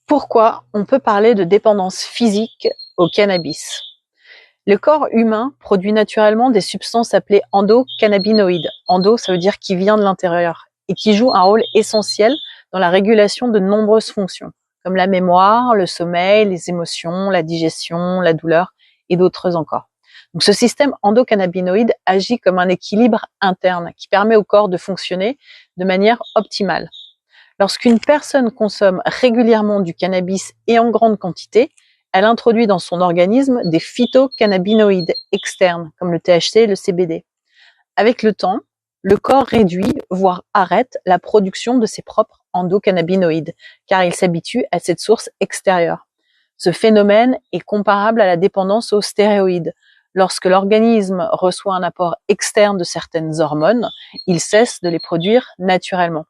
Pourquoi on peut parler de dépendance physique au cannabis? Le corps humain produit naturellement des substances appelées endocannabinoïdes. Endo, ça veut dire qui vient de l'intérieur et qui joue un rôle essentiel dans la régulation de nombreuses fonctions, comme la mémoire, le sommeil, les émotions, la digestion, la douleur et d'autres encore. Donc, ce système endocannabinoïde agit comme un équilibre interne qui permet au corps de fonctionner de manière optimale. Lorsqu'une personne consomme régulièrement du cannabis et en grande quantité, elle introduit dans son organisme des phytocannabinoïdes externes, comme le THC et le CBD. Avec le temps, le corps réduit, voire arrête la production de ses propres endocannabinoïdes, car il s'habitue à cette source extérieure. Ce phénomène est comparable à la dépendance aux stéroïdes. Lorsque l'organisme reçoit un apport externe de certaines hormones, il cesse de les produire naturellement.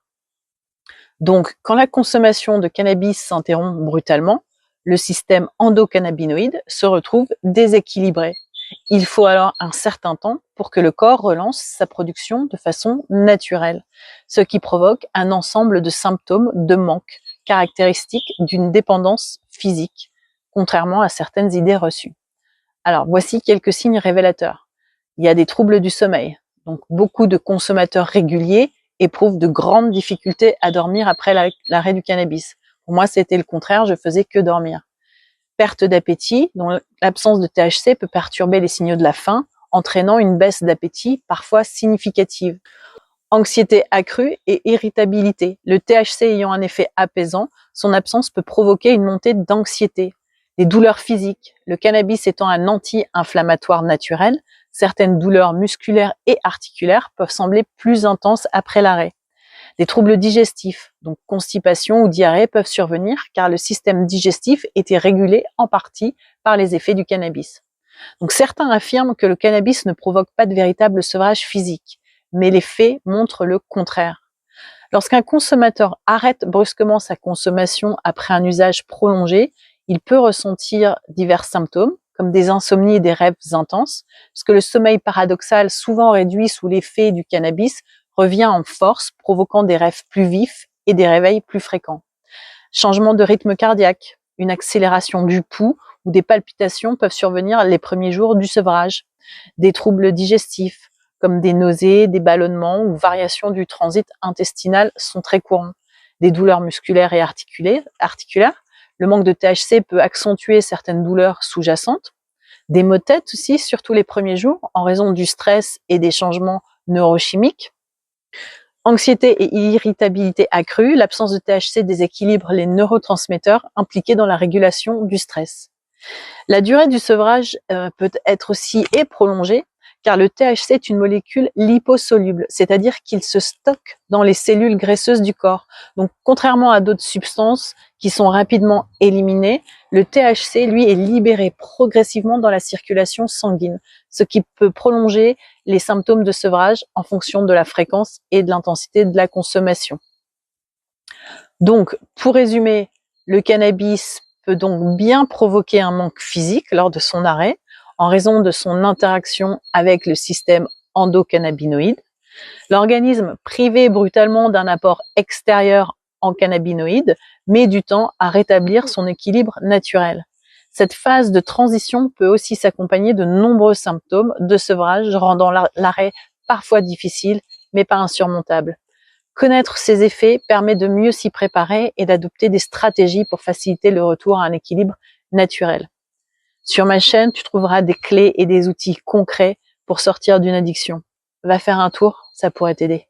Donc, quand la consommation de cannabis s'interrompt brutalement, le système endocannabinoïde se retrouve déséquilibré. Il faut alors un certain temps pour que le corps relance sa production de façon naturelle, ce qui provoque un ensemble de symptômes de manque caractéristiques d'une dépendance physique, contrairement à certaines idées reçues. Alors, voici quelques signes révélateurs. Il y a des troubles du sommeil. Donc, beaucoup de consommateurs réguliers éprouvent de grandes difficultés à dormir après l'arrêt du cannabis. Pour moi, c'était le contraire, je faisais que dormir. Perte d'appétit, dont l'absence de THC peut perturber les signaux de la faim, entraînant une baisse d'appétit parfois significative. Anxiété accrue et irritabilité. Le THC ayant un effet apaisant, son absence peut provoquer une montée d'anxiété. Des douleurs physiques. Le cannabis étant un anti-inflammatoire naturel, certaines douleurs musculaires et articulaires peuvent sembler plus intenses après l'arrêt. Des troubles digestifs, donc constipation ou diarrhée, peuvent survenir car le système digestif était régulé en partie par les effets du cannabis. Donc certains affirment que le cannabis ne provoque pas de véritable sevrage physique, mais les faits montrent le contraire. Lorsqu'un consommateur arrête brusquement sa consommation après un usage prolongé, il peut ressentir divers symptômes, comme des insomnies et des rêves intenses, puisque le sommeil paradoxal, souvent réduit sous l'effet du cannabis, revient en force, provoquant des rêves plus vifs et des réveils plus fréquents. Changement de rythme cardiaque, une accélération du pouls ou des palpitations peuvent survenir les premiers jours du sevrage. Des troubles digestifs, comme des nausées, des ballonnements ou variations du transit intestinal sont très courants. Des douleurs musculaires et articulaires. Le manque de THC peut accentuer certaines douleurs sous-jacentes. Des maux de tête aussi, surtout les premiers jours, en raison du stress et des changements neurochimiques. Anxiété et irritabilité accrue, l'absence de THC déséquilibre les neurotransmetteurs impliqués dans la régulation du stress. La durée du sevrage peut être aussi prolongée, car le THC est une molécule liposoluble, c'est-à-dire qu'il se stocke dans les cellules graisseuses du corps. Donc, contrairement à d'autres substances qui sont rapidement éliminées, le THC, lui, est libéré progressivement dans la circulation sanguine, ce qui peut prolonger les symptômes de sevrage en fonction de la fréquence et de l'intensité de la consommation. Donc, pour résumer, le cannabis peut donc bien provoquer un manque physique lors de son arrêt, en raison de son interaction avec le système endocannabinoïde. L'organisme, privé brutalement d'un apport extérieur en cannabinoïdes, met du temps à rétablir son équilibre naturel. Cette phase de transition peut aussi s'accompagner de nombreux symptômes de sevrage, rendant l'arrêt parfois difficile, mais pas insurmontable. Connaître ces effets permet de mieux s'y préparer et d'adopter des stratégies pour faciliter le retour à un équilibre naturel. Sur ma chaîne, tu trouveras des clés et des outils concrets pour sortir d'une addiction. Va faire un tour, ça pourrait t'aider.